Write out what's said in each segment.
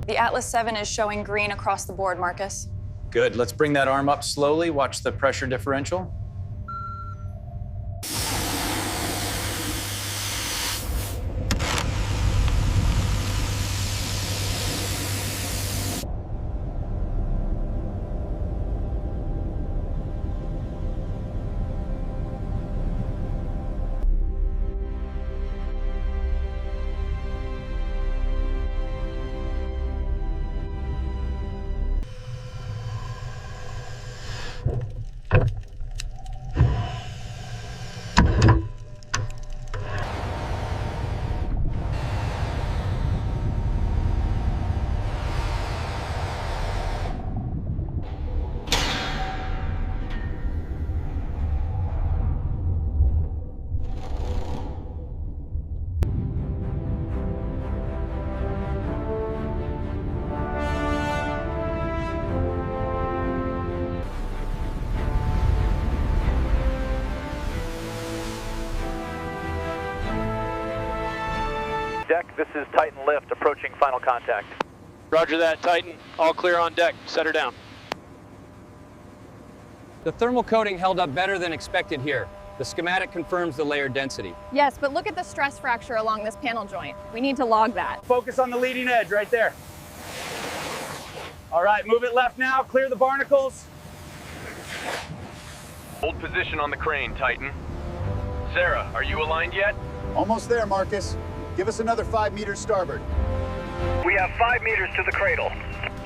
The Atlas 7 is showing green across the board, Marcus. Good. Let's bring that arm up slowly. Watch the pressure differential. Deck, this is Titan Lift approaching final contact. Roger that, Titan. All clear on deck. Set her down. The thermal coating held up better than expected here. The schematic confirms the layer density. Yes, but look at the stress fracture along this panel joint. We need to log that. Focus on the leading edge right there. All right, move it left now. Clear the barnacles. Hold position on the crane, Titan. Sarah, are you aligned yet? Almost there, Marcus. Give us another 5 meters starboard. We have 5 meters to the cradle.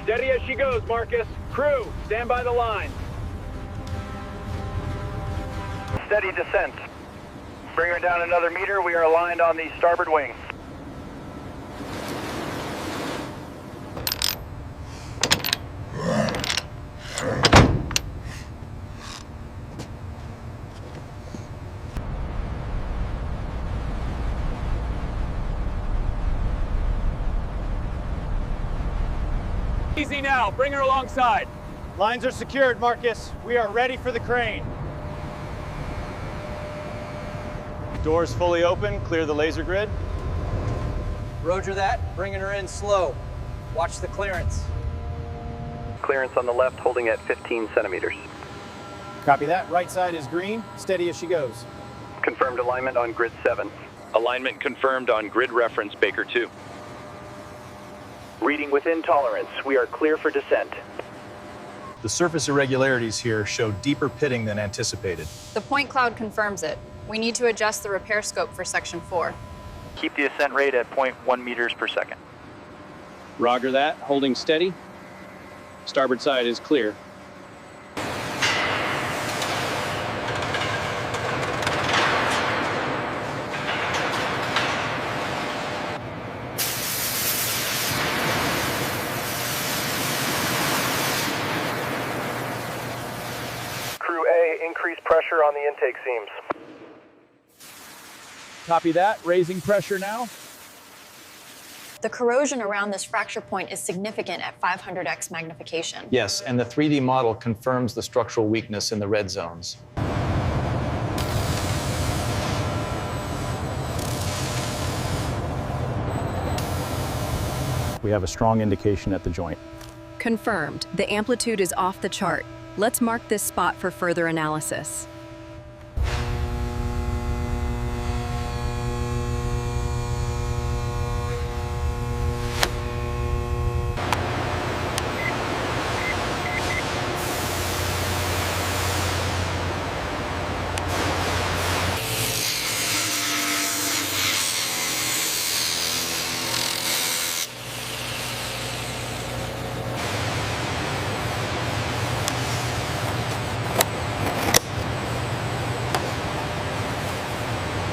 Steady as she goes, Marcus. Crew, stand by the line. Steady descent. Bring her down another meter. We are aligned on the starboard wing. Easy now, bring her alongside. Lines are secured, Marcus. We are ready for the crane. Doors fully open, clear the laser grid. Roger that, bringing her in slow. Watch the clearance. Clearance on the left holding at 15 centimeters. Copy that. Right side is green. Steady as she goes. Confirmed alignment on grid 7. Alignment confirmed on grid reference Baker 2. Reading within tolerance. We are clear for descent. The surface irregularities here show deeper pitting than anticipated. The point cloud confirms it. We need to adjust the repair scope for section 4. Keep the ascent rate at 0.1 meters per second. Roger that. Holding steady. Starboard side is clear. Crew A, increase pressure on the intake seams. Copy that, raising pressure now. The corrosion around this fracture point is significant at 500x magnification. Yes, and the 3D model confirms the structural weakness in the red zones. We have a strong indication at the joint. Confirmed. The amplitude is off the chart. Let's mark this spot for further analysis.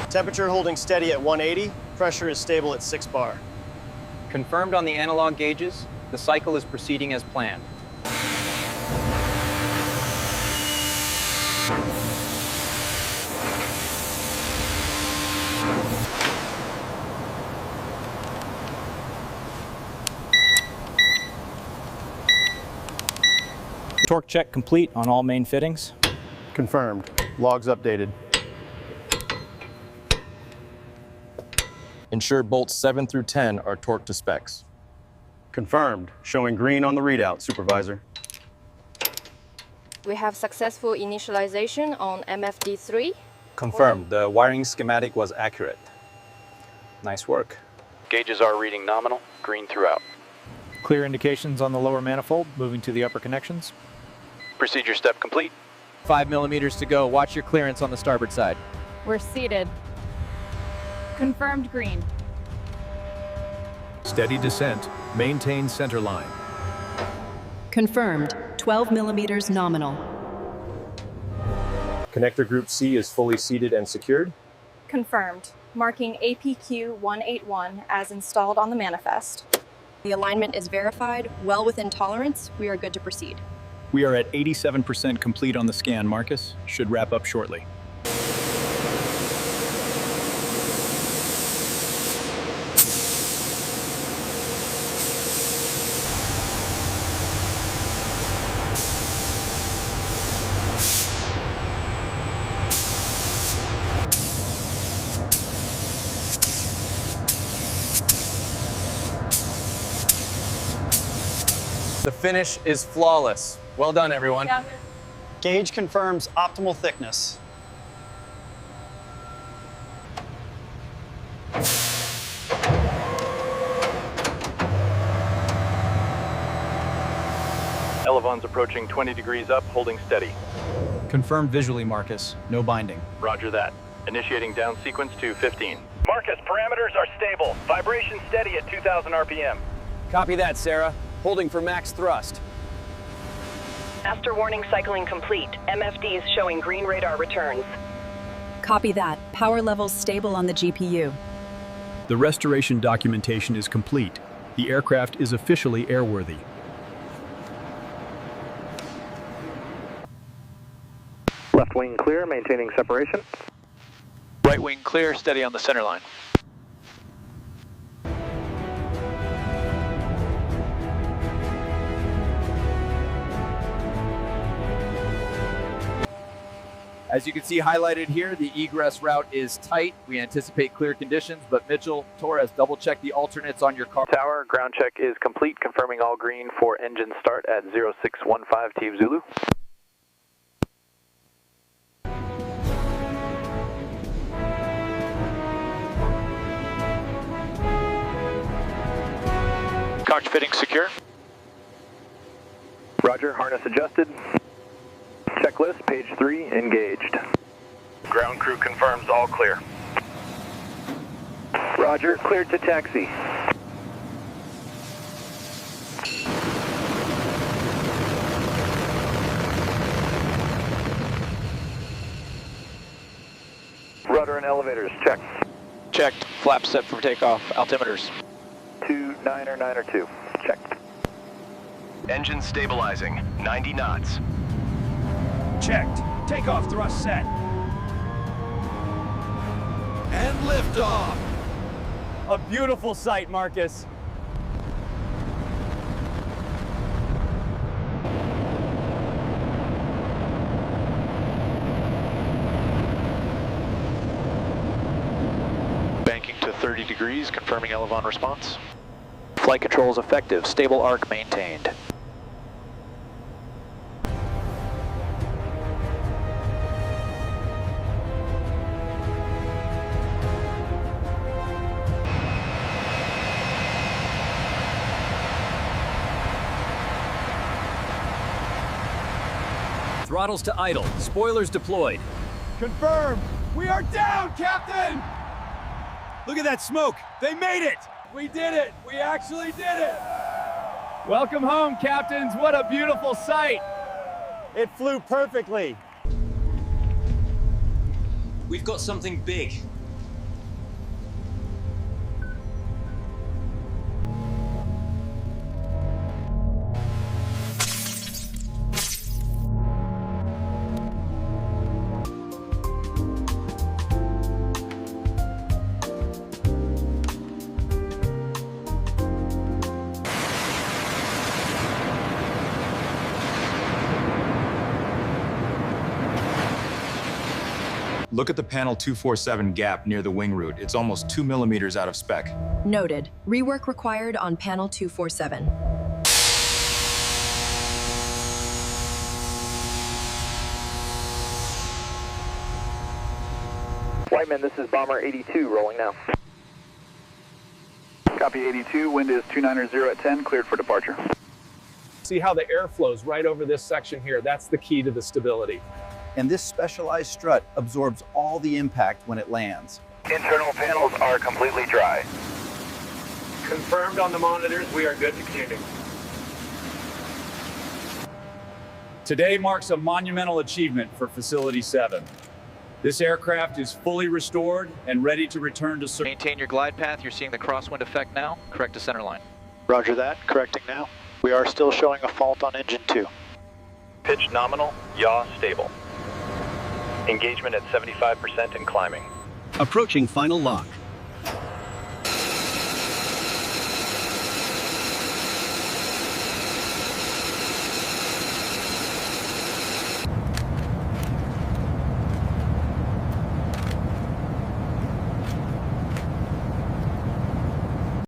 Temperature holding steady at 180. Pressure is stable at 6 bar. Confirmed on the analog gauges, the cycle is proceeding as planned. Torque check complete on all main fittings. Confirmed. Logs updated. Ensure bolts 7 through 10 are torqued to specs. Confirmed. Showing green on the readout, Supervisor. We have successful initialization on MFD3. Confirmed. The wiring schematic was accurate. Nice work. Gauges are reading nominal, green throughout. Clear indications on the lower manifold, moving to the upper connections. Procedure step complete. 5 millimeters to go. Watch your clearance on the starboard side. We're seated. Confirmed green. Steady descent. Maintain center line. Confirmed. 12 millimeters nominal. Connector group C is fully seated and secured. Confirmed. Marking APQ 181 as installed on the manifest. The alignment is verified, well within tolerance. We are good to proceed. We are at 87% complete on the scan, Marcus. Should wrap up shortly. The finish is flawless. Well done, everyone. Gauge confirms optimal thickness. Elevon's approaching 20 degrees up, holding steady. Confirmed visually, Marcus. No binding. Roger that. Initiating down sequence to 15. Marcus, parameters are stable. Vibration steady at 2,000 RPM. Copy that, Sarah. Holding for max thrust. Master warning cycling complete. MFDs showing green radar returns. Copy that. Power levels stable on the GPU. The restoration documentation is complete. The aircraft is officially airworthy. Left wing clear, maintaining separation. Right wing clear, steady on the center line. As you can see highlighted here, the egress route is tight. We anticipate clear conditions, but Mitchell, Torres, double check the alternates on your car. Tower, ground check is complete, confirming all green for engine start at 0615 Team Zulu. Cockpit fitting secure. Roger, harness adjusted. Checklist, page 3, engaged. Ground crew confirms all clear. Roger, cleared to taxi. Rudder and elevators, check. Checked. Flaps set for takeoff. Altimeters. 2992, checked. Engine stabilizing. 90 knots. Checked. Takeoff thrust set. And liftoff. A beautiful sight, Marcus. Banking to 30 degrees, confirming Elevon response. Flight controls effective. Stable arc maintained. Throttles to idle. Spoilers deployed. Confirmed. We are down, Captain! Look at that smoke. They made it. We did it. We actually did it. Welcome home, captains. What a beautiful sight. It flew perfectly. We've got something big. Look at the panel 247 gap near the wing root. It's almost 2 millimeters out of spec. Noted. Rework required on panel 247. Whiteman, this is Bomber 82, rolling now. Copy 82, wind is 290 at 10, cleared for departure. See how the air flows right over this section here? That's the key to the stability. And this specialized strut absorbs all the impact when it lands. Internal panels are completely dry. Confirmed on the monitors, we are good to communicate. Today marks a monumental achievement for Facility 7. This aircraft is fully restored and ready to return to service. Maintain your glide path. You're seeing the crosswind effect now. Correct to center line. Roger that. Correcting now. We are still showing a fault on engine 2. Pitch nominal, yaw stable. Engagement at 75% and climbing. Approaching final lock.